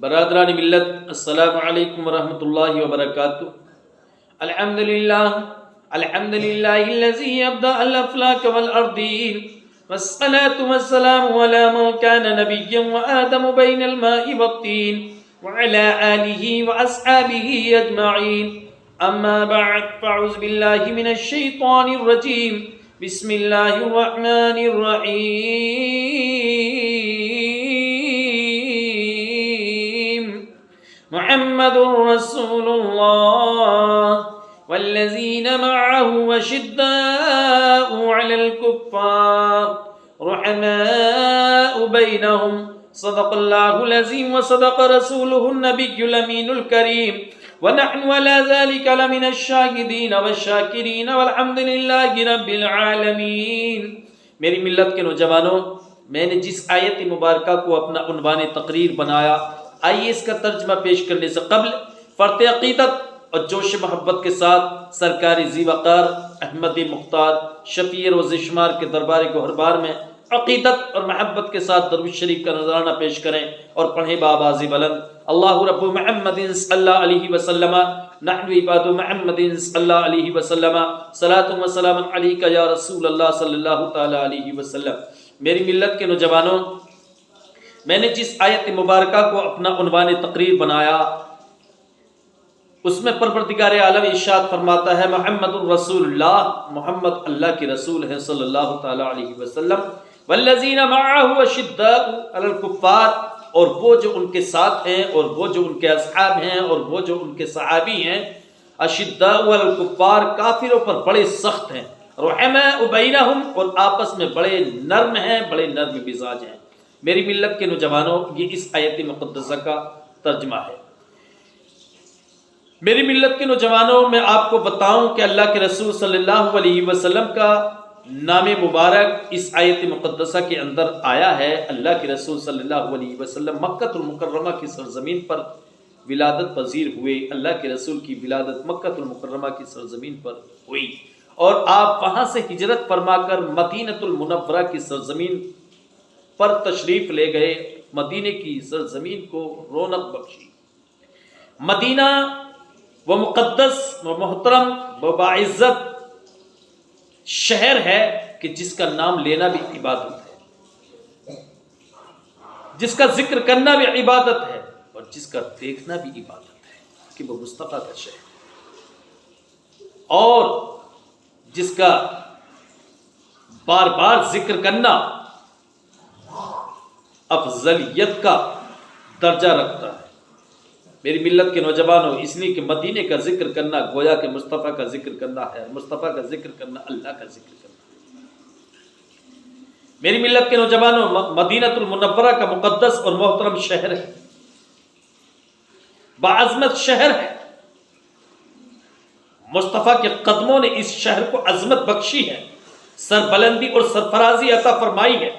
برادران ملت، السلام علیکم ورحمۃ اللہ وبرکاتہ۔ الحمدللہ الذی ابدع الافلاک والارضین، والصلاة والسلام علی من کان نبیا وآدم بین الماء والطین، وعلی آلہ واصحابہ اجمعین، اما بعد فاعوذ باللہ من الشیطان الرجیم، بسم اللہ الرحمن الرحیم۔ محمد رسول اللہ والذین معه اشداء علی الکفار رحماء بینہم، صدق اللہ العظیم وصدق رسولہ النبی الامین الکریم، ونحن على ذلك لمن الشاہدین والشاکرین والحمد للہ رب العالمین۔ میری ملت کے نوجوانوں، میں نے جس آیت مبارکہ کو اپنا عنوان تقریر بنایا، آئیے اس کا ترجمہ پیش کرنے سے قبل فرط عقیدت اور جوش محبت کے ساتھ سرکار ذی وقار احمد مختار شفیع روز شمار کے دربار گوہربار میں عقیدت اور محبت کے ساتھ درود شریف کا نذرانہ پیش کریں اور پڑھیں بآواز بلند: اللہ رب محمد صلی اللہ علیہ وسلم، نحن عباد محمد صلی اللہ علیہ وسلم، صلاۃ و سلام علیک یا رسول اللہ صلی اللہ تعالی علیہ وسلم۔ میری ملت کے نوجوانوں، میں نے جس آیت مبارکہ کو اپنا عنوان تقریر بنایا، اس میں پروردگار عالم ارشاد فرماتا ہے: محمد الرسول اللہ، محمد اللہ کے رسول ہیں صلی اللہ تعالی علیہ وسلم، والذین معہ اشداء علی الکفار، اور وہ جو ان کے ساتھ ہیں اور وہ جو ان کے اصحاب ہیں اور وہ جو ان کے صحابی ہیں، اشداء علی الکفار، کافروں پر بڑے سخت ہیں، رحماء بینہم، اور آپس میں بڑے نرم ہیں، بڑے نرم مزاج ہیں۔ میری ملت کے نوجوانوں، یہ اس آیت مقدسہ کا ترجمہ ہے۔ میری ملت کے نوجوانوں، میں آپ کو بتاؤں کہ اللہ کے رسول صلی اللہ علیہ وسلم کا نام مبارک اس آیت مقدسہ کے اندر آیا ہے۔ اللہ کے رسول صلی اللہ علیہ وسلم مکہ المکرمہ کی سرزمین پر ولادت پذیر ہوئے۔ اللہ کے رسول کی ولادت مکہ المکرمہ کی سرزمین پر ہوئی اور آپ وہاں سے ہجرت فرما کر مدینہ المنورہ کی سرزمین پر تشریف لے گئے، مدینے کی سرزمین کو رونق بخشی۔ مدینہ وہ مقدس و محترم و باعزت شہر ہے کہ جس کا نام لینا بھی عبادت ہے، جس کا ذکر کرنا بھی عبادت ہے، اور جس کا دیکھنا بھی عبادت ہے کہ وہ مصطفیٰ کا شہر ہے، اور جس کا بار بار ذکر کرنا افضلیت کا درجہ رکھتا ہے۔ میری ملت کے نوجوانوں، اس لیے کہ مدینے کا ذکر کرنا گویا کہ مصطفیٰ کا ذکر کرنا ہے، مصطفیٰ کا ذکر کرنا اللہ کا ذکر کرنا ہے۔ میری ملت کے نوجوانوں، مدینہ المنورہ کا مقدس اور محترم شہر ہے، باعظمت شہر ہے۔ مصطفیٰ کے قدموں نے اس شہر کو عظمت بخشی ہے، سربلندی اور سرفرازی عطا فرمائی ہے۔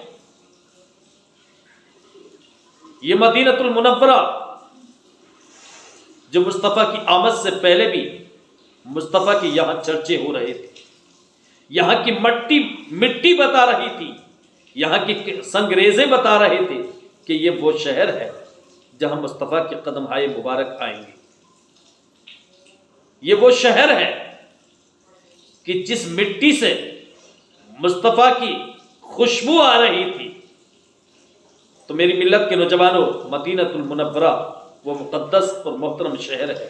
یہ مدینہ المنورہ جو مصطفیٰ کی آمد سے پہلے بھی مصطفیٰ کے یہاں چرچے ہو رہے تھے، یہاں کی مٹی بتا رہی تھی، یہاں کی سنگریزیں بتا رہے تھے کہ یہ وہ شہر ہے جہاں مصطفیٰ کے قدم ہائے مبارک آئیں گے۔ یہ وہ شہر ہے کہ جس مٹی سے مصطفیٰ کی خوشبو آ رہی تھی۔ تو میری ملت کے نوجوانوں، مدینہ المنورہ وہ مقدس اور محترم شہر ہے،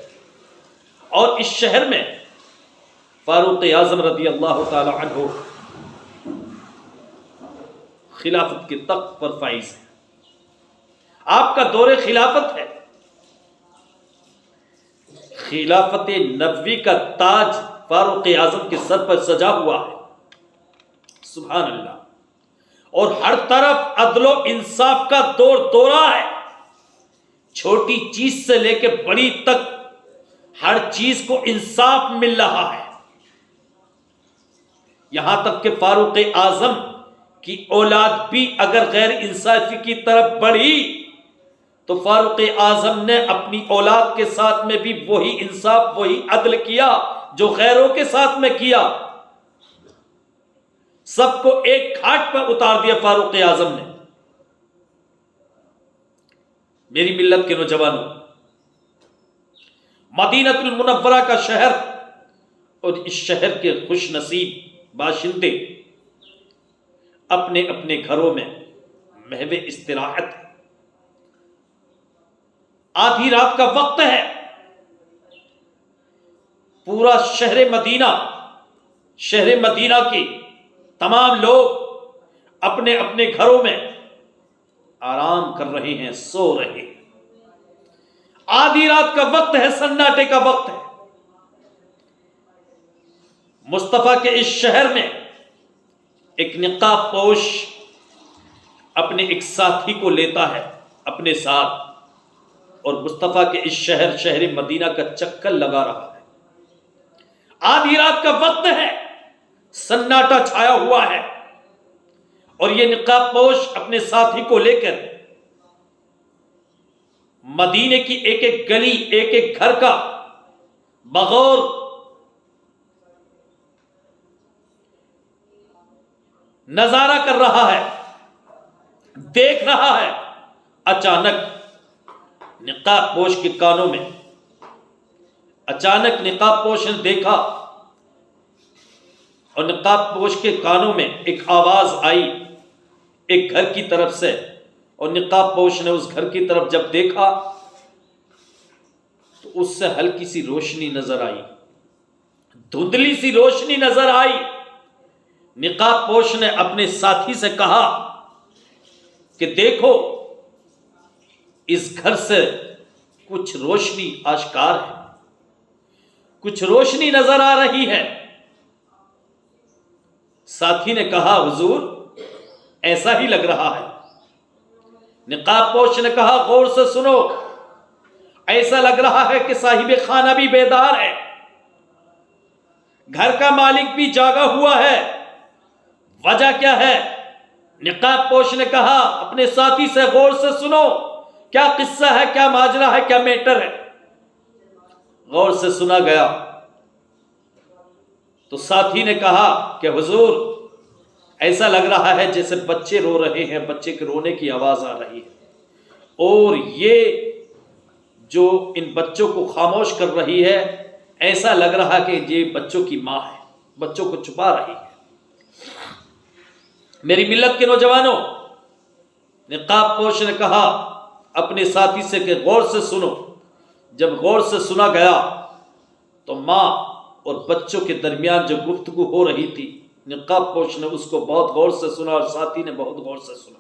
اور اس شہر میں فاروق اعظم رضی اللہ تعالی عنہ خلافت کے تخت پر فائز ہیں۔ آپ کا دور خلافت ہے، خلافت نبوی کا تاج فاروق اعظم کے سر پر سجا ہوا ہے، سبحان اللہ، اور ہر طرف عدل و انصاف کا دورہ ہے۔ چھوٹی چیز سے لے کے بڑی تک ہر چیز کو انصاف مل رہا ہے، یہاں تک کہ فاروق اعظم کی اولاد بھی اگر غیر انصافی کی طرف بڑھی تو فاروق اعظم نے اپنی اولاد کے ساتھ میں بھی وہی انصاف، وہی عدل کیا جو غیروں کے ساتھ میں کیا۔ سب کو ایک گھاٹ پر اتار دیا فاروق اعظم نے۔ میری ملت کے نوجوانوں، مدینہ المنورہ کا شہر اور اس شہر کے خوش نصیب باشندے اپنے اپنے گھروں میں محو استراحت، آدھی رات کا وقت ہے، پورا شہر مدینہ کے تمام لوگ اپنے اپنے گھروں میں آرام کر رہے ہیں، سو رہے ہیں، آدھی رات کا وقت ہے، سناٹے کا وقت ہے۔ مصطفیٰ کے اس شہر میں ایک نقاب پوش اپنے ایک ساتھی کو لیتا ہے اپنے ساتھ، اور مصطفیٰ کے اس شہر مدینہ کا چکر لگا رہا ہے۔ آدھی رات کا وقت ہے، سناٹا چھایا ہوا ہے، اور یہ نقاب پوش اپنے ساتھی کو لے کر مدینے کی ایک ایک گلی، ایک ایک گھر کا بغور نظارہ کر رہا ہے، دیکھ رہا ہے۔ اچانک نقاب پوش کے کانوں میں، اچانک نقاب پوش نے دیکھا اور نقاب پوش کے کانوں میں ایک آواز آئی ایک گھر کی طرف سے، اور نقاب پوش نے اس گھر کی طرف جب دیکھا تو اس سے ہلکی سی روشنی نظر آئی، دھندلی سی روشنی نظر آئی۔ نقاب پوش نے اپنے ساتھی سے کہا کہ دیکھو، اس گھر سے کچھ روشنی آشکار ہے، کچھ روشنی نظر آ رہی ہے۔ ساتھی نے کہا حضور ایسا ہی لگ رہا ہے۔ نقاب پوش نے کہا غور سے سنو، ایسا لگ رہا ہے کہ صاحب خانہ بھی بیدار ہے، گھر کا مالک بھی جاگا ہوا ہے، وجہ کیا ہے؟ نقاب پوش نے کہا اپنے ساتھی سے غور سے سنو، کیا قصہ ہے، کیا ماجرا ہے، کیا میٹر ہے؟ غور سے سنا گیا تو ساتھی نے کہا کہ حضور ایسا لگ رہا ہے جیسے بچے رو رہے ہیں، بچے کے رونے کی آواز آ رہی ہے، اور یہ جو ان بچوں کو خاموش کر رہی ہے، ایسا لگ رہا کہ یہ بچوں کی ماں ہے، بچوں کو چھپا رہی ہے۔ میری ملت کے نوجوانوں، نقاب پوش نے کہا اپنے ساتھی سے کہ غور سے سنو۔ جب غور سے سنا گیا تو ماں اور بچوں کے درمیان جو گفتگو ہو رہی تھی، نقاب پوش نے اس کو بہت غور سے سنا اور ساتھی نے بہت غور سے سنا۔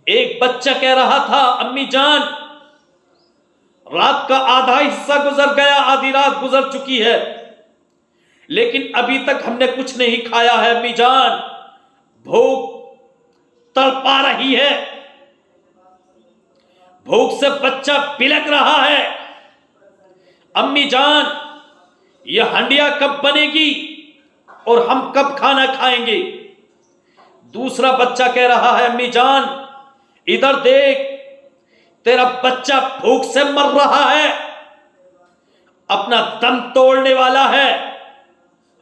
ایک بچہ کہہ رہا تھا امی جان، رات کا آدھا حصہ گزر گیا، آدھی رات گزر چکی ہے، لیکن ابھی تک ہم نے کچھ نہیں کھایا ہے امی جان، بھوک تڑپا رہی ہے، بھوک سے بچہ بلک رہا ہے، امی جان یہ ہنڈیا کب بنے گی اور ہم کب کھانا کھائیں گے؟ دوسرا بچہ کہہ رہا ہے امی جان ادھر دیکھ، تیرا بچہ بھوک سے مر رہا ہے، اپنا دم توڑنے والا ہے،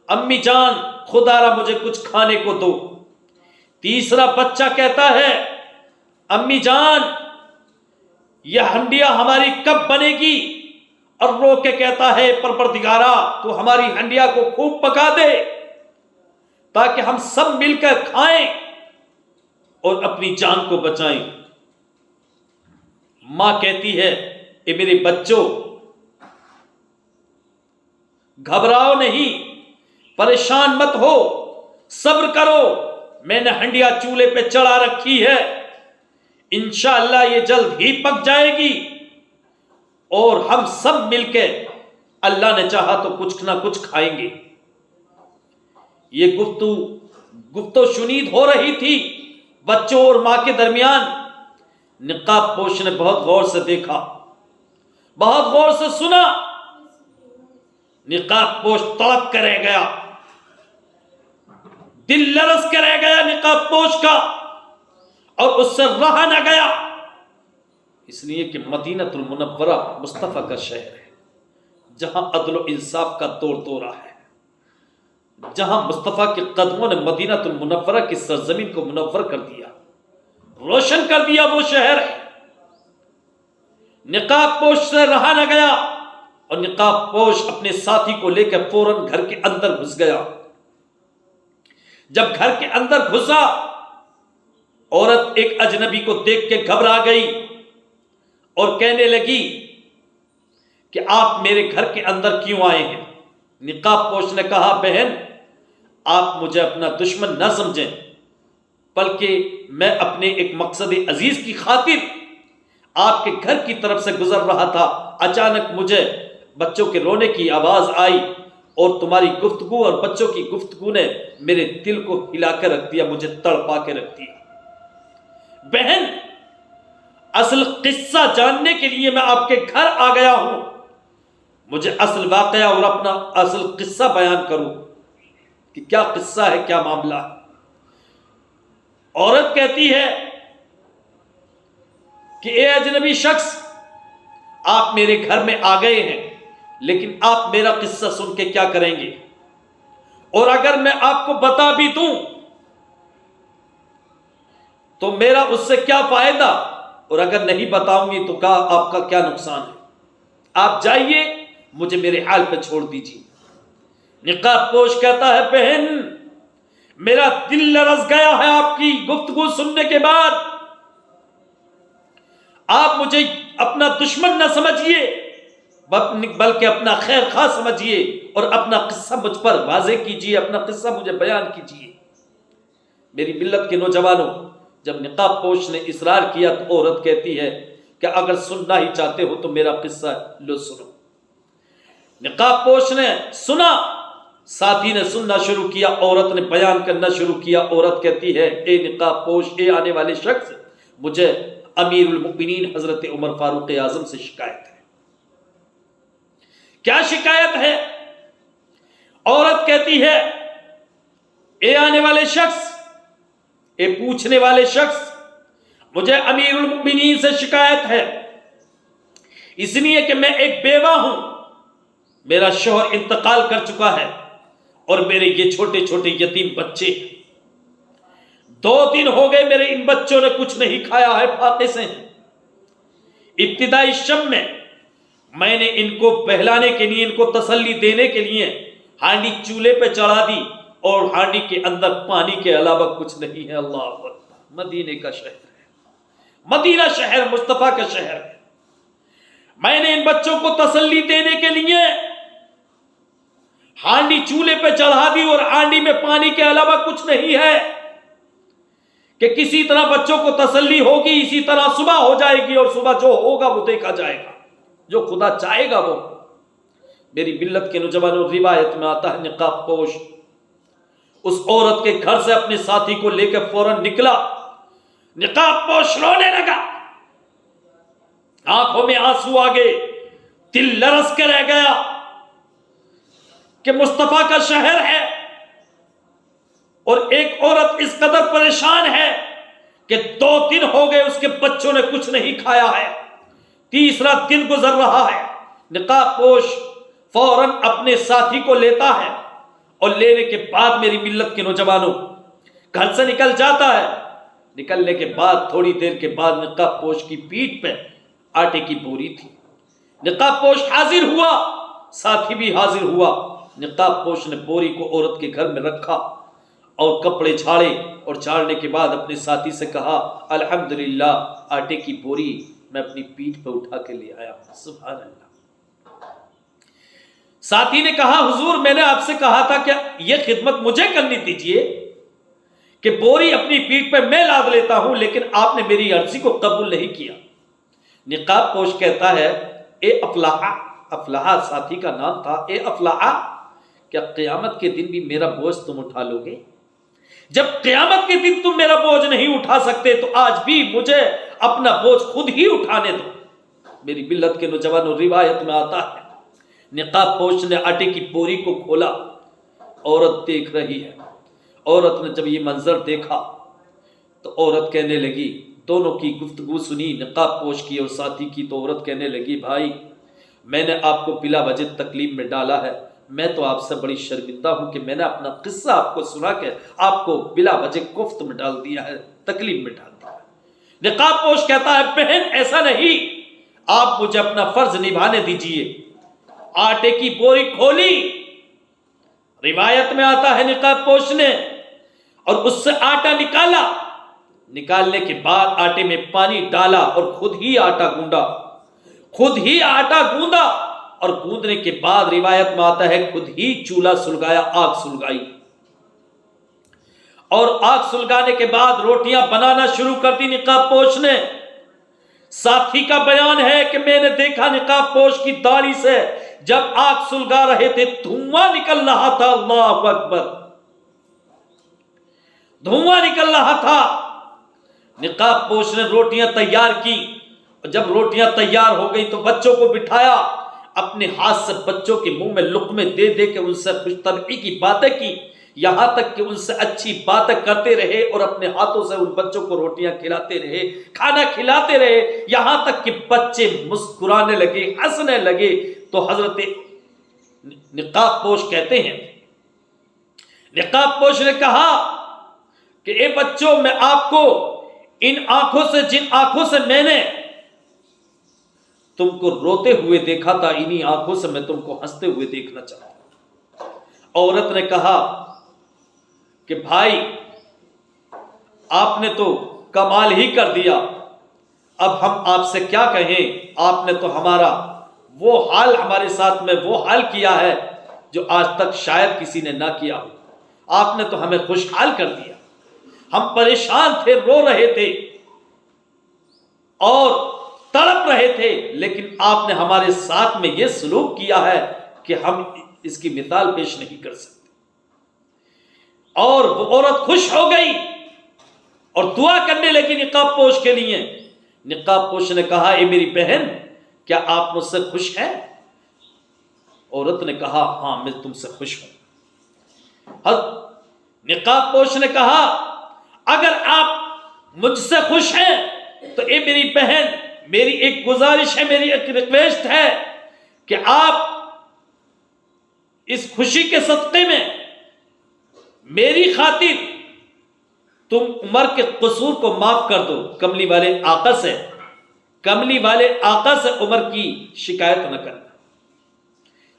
امی جان خدا را مجھے کچھ کھانے کو دو۔ تیسرا بچہ کہتا ہے امی جان یہ ہنڈیا ہماری کب بنے گی، اور رو کے کہتا ہے پروردگارا تو ہماری ہنڈیا کو خوب پکا دے تاکہ ہم سب مل کر کھائیں اور اپنی جان کو بچائیں۔ ماں کہتی ہے اے میرے بچوں گھبراؤ نہیں، پریشان مت ہو، صبر کرو، میں نے ہنڈیا چولہے پہ چڑھا رکھی ہے، انشاءاللہ یہ جلد ہی پک جائے گی اور ہم سب مل کے اللہ نے چاہا تو کچھ نہ کچھ کھائیں گے۔ یہ گفتگو شنید ہو رہی تھی بچوں اور ماں کے درمیان۔ نقاب پوش نے بہت غور سے دیکھا، بہت غور سے سنا۔ نقاب پوش تڑپ کر رہ گیا، دل لرز کر رہ گیا نقاب پوش کا، اور اس سے رہا نہ گیا، اس لیے کہ مدینہ المنورہ مصطفیٰ کا شہر ہے، جہاں عدل و انصاف کا دور دورہ ہے، جہاں مصطفیٰ کے قدموں نے مدینہ المنورہ کی سرزمین کو منور کر دیا، روشن کر دیا، وہ شہر ہے۔ نقاب پوش سے رہا نہ گیا اور نقاب پوش اپنے ساتھی کو لے کر فوراً گھر کے اندر گھس گیا۔ جب گھر کے اندر گھسا، عورت ایک اجنبی کو دیکھ کے گھبرا گئی اور کہنے لگی کہ آپ میرے گھر کے اندر کیوں آئے ہیں؟ نقاب پوش نے کہا، بہن آپ مجھے اپنا دشمن نہ سمجھیں، بلکہ میں اپنے ایک مقصد عزیز کی خاطر آپ کے گھر کی طرف سے گزر رہا تھا، اچانک مجھے بچوں کے رونے کی آواز آئی اور تمہاری گفتگو اور بچوں کی گفتگو نے میرے دل کو ہلا کے رکھ دیا، مجھے تڑپا کے رکھ دیا۔ بہن، اصل قصہ جاننے کے لیے میں آپ کے گھر آ گیا ہوں، مجھے اصل واقعہ اور اپنا اصل قصہ بیان کروں کہ کیا قصہ ہے، کیا معاملہ ہے۔ عورت کہتی ہے کہ اے اجنبی شخص، آپ میرے گھر میں آ گئے ہیں، لیکن آپ میرا قصہ سن کے کیا کریں گے؟ اور اگر میں آپ کو بتا بھی دوں تو میرا اس سے کیا فائدہ، اور اگر نہیں بتاؤں گی تو آپ کا کیا نقصان ہے؟ آپ جائیے، مجھے میرے حال پہ چھوڑ دیجیے۔ نقاب پوش کہتا ہے، بہن میرا دل لرز گیا ہے آپ کی گفتگو سننے کے بعد، آپ مجھے اپنا دشمن نہ سمجھیے بلکہ اپنا خیر خواہ سمجھیے اور اپنا قصہ مجھ پر واضح کیجیے، اپنا قصہ مجھے بیان کیجیے۔ میری ملت کے نوجوانوں، جب نقاب پوش نے اصرار کیا تو عورت کہتی ہے کہ اگر سننا ہی چاہتے ہو تو میرا قصہ لو سنو۔ نقاب پوش نے سنا، ساتھی نے سننا شروع کیا، عورت نے بیان کرنا شروع کیا۔ عورت کہتی ہے، اے نقاب پوش، اے آنے والے شخص، مجھے امیر المؤمنین حضرت عمر فاروق اعظم سے شکایت ہے۔ کیا شکایت ہے؟ عورت کہتی ہے، اے آنے والے شخص، اے پوچھنے والے شخص، مجھے امیر المؤمنین سے شکایت ہے، اس لیے کہ میں ایک بیوہ ہوں، میرا شوہر انتقال کر چکا ہے اور میرے یہ چھوٹے چھوٹے یتیم بچے ہیں۔ 2 دن ہو گئے میرے ان بچوں نے کچھ نہیں کھایا ہے، فاقے سے ہیں۔ ابتدائی شب میں نے ان کو بہلانے کے لیے، ان کو تسلی دینے کے لیے ہانڈی چولہے پہ چڑھا دی اور ہانڈی کے اندر پانی کے علاوہ کچھ نہیں ہے۔ اللہ اکبر! مدینے کا شہر ہے، مدینہ شہر مصطفیٰ کا شہر ہے۔ میں نے ان بچوں کو تسلی دینے کے لیے ہانڈی چولہے پہ چڑھا دی اور ہانڈی میں پانی کے علاوہ کچھ نہیں ہے کہ کسی طرح بچوں کو تسلی ہوگی، اسی طرح صبح ہو جائے گی اور صبح جو ہوگا وہ دیکھا جائے گا، جو خدا چاہے گا وہ۔ میری ملت کے نوجوانوں، روایت میں آتا ہے نقاب پوش اس عورت کے گھر سے اپنے ساتھی کو لے کر فوراً نکلا۔ نقاب پوش رونے لگا، آنکھوں میں آنسو آ گئے، دل لرز کے رہ گیا کہ مصطفیٰ کا شہر ہے اور ایک عورت اس قدر پریشان ہے کہ 2 دن ہو گئے اس کے بچوں نے کچھ نہیں کھایا ہے، 3را دن گزر رہا ہے۔ نقاب پوش فوراً اپنے ساتھی کو لیتا ہے اور لینے کے بعد میری ملت کے نوجوانوں گھر سے نکل جاتا ہے۔ نکلنے کے بعد تھوڑی دیر کے بعد نقاب پوش کی پیٹھ پہ آٹے کی بوری تھی۔ نقاب پوش حاضر ہوا، ساتھی بھی حاضر ہوا۔ نقاب پوش نے بوری کو عورت کے گھر میں رکھا اور کپڑے جھاڑے اور جھاڑنے کے بعد اپنے ساتھی سے کہا، الحمدللہ آٹے کی بوری میں اپنی پیٹھ پہ اٹھا کے لے آیا ہوں۔ سبحان اللہ۔ ساتھی نے کہا، حضور میں نے آپ سے کہا تھا کہ یہ خدمت مجھے کرنی دیجیے کہ بوری اپنی پیٹھ پہ میں لاد لیتا ہوں، لیکن آپ نے میری عرضی کو قبول نہیں کیا۔ نقاب پوش کہتا ہے، اے افلاح، افلاح ساتھی کا نام تھا، اے افلاح، کیا قیامت کے دن بھی میرا بوجھ تم اٹھا لو گے؟ جب قیامت کے دن تم میرا بوجھ نہیں اٹھا سکتے تو آج بھی مجھے اپنا بوجھ خود ہی اٹھانے دو۔ میری ملت کے نوجوانوں، روایت میں آتا ہے نقاب پوش نے آٹے کی بوری کو کھولا، عورت دیکھ رہی ہے۔ عورت نے جب یہ منظر دیکھا تو عورت کہنے لگی، دونوں کی گفتگو سنی، نقاب پوش کی اور ساتھی کی، تو عورت کہنے لگی، بھائی میں نے آپ کو بلا وجہ تکلیف میں ڈالا ہے، میں تو آپ سے بڑی شرمندہ ہوں کہ میں نے اپنا قصہ آپ کو سنا کے آپ کو بلا وجہ کفت میں ڈال دیا ہے، تکلیف میں ڈال دیا ہے۔ نقاب پوش کہتا ہے، بہن ایسا نہیں، آپ مجھے اپنا فرض نبھانے دیجئے۔ آٹے کی بوری کھولی، روایت میں آتا ہے نقاب پوش نے، اور اس سے آٹا نکالا، نکالنے کے بعد آٹے میں پانی ڈالا اور خود ہی آٹا گوندا، خود ہی آٹا گوندا، اور گوندنے کے بعد روایت میں آتا ہے خود ہی چولہا سلگایا، آگ سلگائی، اور آگ سلگانے کے بعد روٹیاں بنانا شروع کر دی نقاب پوش نے۔ ساتھی کا بیان ہے کہ میں نے دیکھا نقاب پوش کی داڑھی سے جب آگ سلگا رہے تھے دھواں نکل رہا تھا، اللہ اکبر، دھواں نکل رہا تھا۔ نقاب پوش نے روٹیاں تیار کی، اور جب روٹیاں تیار ہو گئی تو بچوں کو بٹھایا، اپنے ہاتھ سے بچوں کے منہ میں لقمے دے دے کے ان سے خوش طبعی کی باتیں کی، یہاں تک کہ ان سے اچھی باتیں کرتے رہے اور اپنے ہاتھوں سے ان بچوں کو روٹیاں کھلاتے رہے، کھانا کھلاتے رہے، یہاں تک کہ بچے مسکرانے لگے، ہنسنے لگے۔ تو حضرت نقاب پوش کہتے ہیں، نقاب پوش نے کہا کہ اے بچوں، میں آپ کو ان آنکھوں سے، جن آنکھوں سے میں نے تم کو روتے ہوئے دیکھا تھا، انہی آنکھوں سے میں تم کو ہنستے ہوئے دیکھنا چاہتا ہوں۔ عورت نے کہا کہ بھائی آپ نے تو کمال ہی کر دیا، اب ہم آپ سے کیا کہیں، آپ نے تو ہمارا وہ حال، ہمارے ساتھ میں وہ حال کیا ہے جو آج تک شاید کسی نے نہ کیا ہو، آپ نے تو ہمیں خوشحال کر دیا، ہم پریشان تھے، رو رہے تھے اور تڑپ رہے تھے، لیکن آپ نے ہمارے ساتھ میں یہ سلوک کیا ہے کہ ہم اس کی مثال پیش نہیں کر سکتے۔ اور وہ عورت خوش ہو گئی اور دعا کرنے لگی نقاب پوش کے لیے۔ نقاب پوش نے کہا اے میری بہن، کیا آپ مجھ سے خوش ہیں؟ عورت نے کہا ہاں میں تم سے خوش ہوں۔ نقاب پوش نے کہا اگر آپ مجھ سے خوش ہیں تو اے میری بہن، میری ایک گزارش ہے، میری ایک ریکویسٹ ہے کہ آپ اس خوشی کے صدقے میں میری خاطر تم عمر کے قصور کو معاف کر دو۔ کملی والے آقا سے، کملی والے آقا سے عمر کی شکایت نہ کرنا۔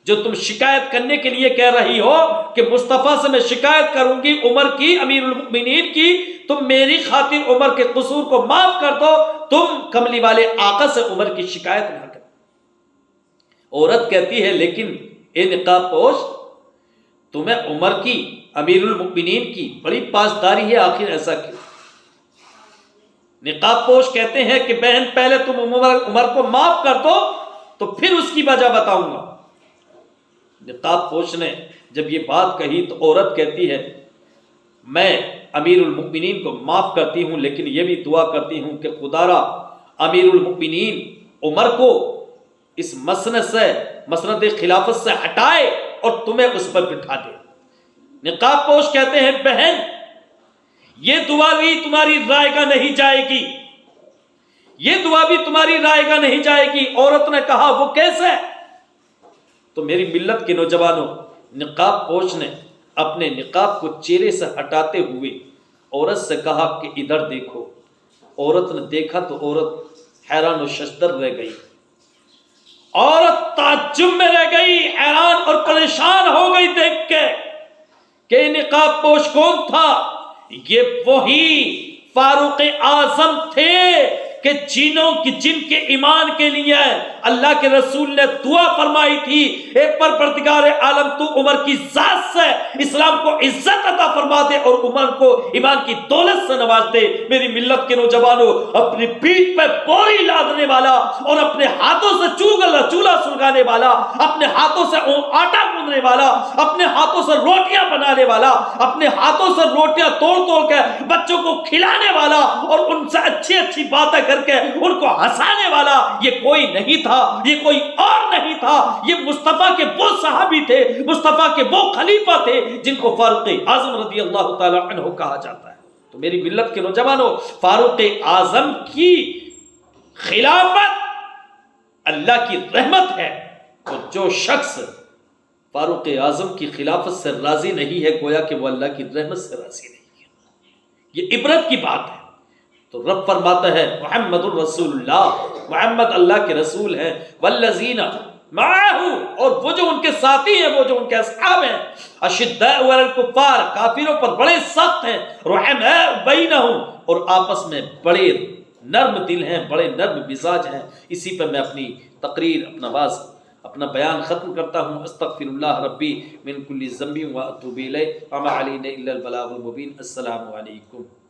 جو تم شکایت کرنے کے لیے کہہ رہی ہو کہ مصطفیٰ سے میں شکایت کروں گی عمر کی، امیر المؤمنین کی، تم میری خاطر عمر کے قصور کو معاف کر دو، تم کملی والے آقا سے عمر کی شکایت نہ کرنا۔ عورت کہتی ہے لیکن اے نقاب پوش، تمہیں عمر کی، امیر المؤمنین کی بڑی پاسداری ہے، آخر ایسا کیوں؟ نقاب پوش کہتے ہیں کہ بہن پہلے تم عمر کو معاف کر دو تو پھر اس کی وجہ بتاؤں گا۔ نقاب پوش نے جب یہ بات کہی تو عورت کہتی ہے میں امیر المؤمنین کو معاف کرتی ہوں، لیکن یہ بھی دعا کرتی ہوں کہ خدا را امیر المؤمنین عمر کو اس مسند سے، مسند خلافت سے ہٹائے اور تمہیں اس پر بٹھا دے۔ نقاب پوش کہتے ہیں بہن یہ دعا بھی تمہاری رائے گاہ نہیں جائے گی، یہ دعا بھی تمہاری رائے گاہ نہیں جائے گی۔ عورت نے کہا وہ کیسے؟ تو میری ملت کے نوجوانوں، نقاب پوش نے اپنے نقاب کو چہرے سے ہٹاتے ہوئے عورت سے کہا کہ ادھر دیکھو۔ عورت نے دیکھا تو عورت حیران و ششدر رہ گئی، عورت تعجب میں رہ گئی، حیران اور پریشان ہو گئی دیکھ کے کہ نقاب پوش کون تھا؟ یہ وہی فاروق اعظم تھے کہ جن کے ایمان کے لیے اللہ کے رسول نے دعا فرمائی تھی اے پروردگار عالم تو عمر کی ذات سے اسلام کو عزت عطا فرما دے اور عمر کو ایمان کی دولت سے نواز دے۔ میری ملت کے نوجوانوں، اپنی پیٹھ پہ بوری لادنے والا اور اپنے ہاتھوں سے چولہا سلگانے والا، اپنے ہاتھوں سے آٹا گوندنے والا، اپنے ہاتھوں سے روٹیاں بنانے والا، اپنے ہاتھوں سے روٹیاں توڑ کے بچوں کو کھلانے والا اور ان سے اچھی اچھی باتیں کر کے ان کو ہنسانے والا، یہ کوئی نہیں تھا، یہ کوئی اور نہیں تھا، یہ مصطفیٰ کے وہ صحابی تھے، مصطفیٰ کے وہ خلیفہ تھے جن کو فاروق اعظم رضی اللہ تعالی عنہ کہا جاتا ہے۔ تو میری ملت کے نوجوانوں، فاروق اعظم کی خلافت اللہ کی رحمت ہے، اور جو شخص فاروق اعظم کی خلافت سے راضی نہیں ہے گویا کہ وہ اللہ کی رحمت سے راضی نہیں ہے۔ یہ عبرت کی بات ہے۔ تو رب فرماتا ہے محمد الرسول اللہ محمد اللہ کے رسول ہیں، والذین معہ، اور وہ جو ان کے ساتھی ہیں، وہ جو ان کے اصحاب ہیں، اشداء علی الکفار، کافروں پر بڑے سخت ہیں، رحماء بینہم، اور آپس میں بڑے نرم دل ہیں، بڑے نرم مزاج ہیں۔ اسی پر میں اپنی تقریر، اپنا بیان ختم کرتا ہوں۔ استغفر اللہ ربی من کل ذنب و اتوب الیہ وما علینا الا البلاغ المبین۔ السلام علیکم۔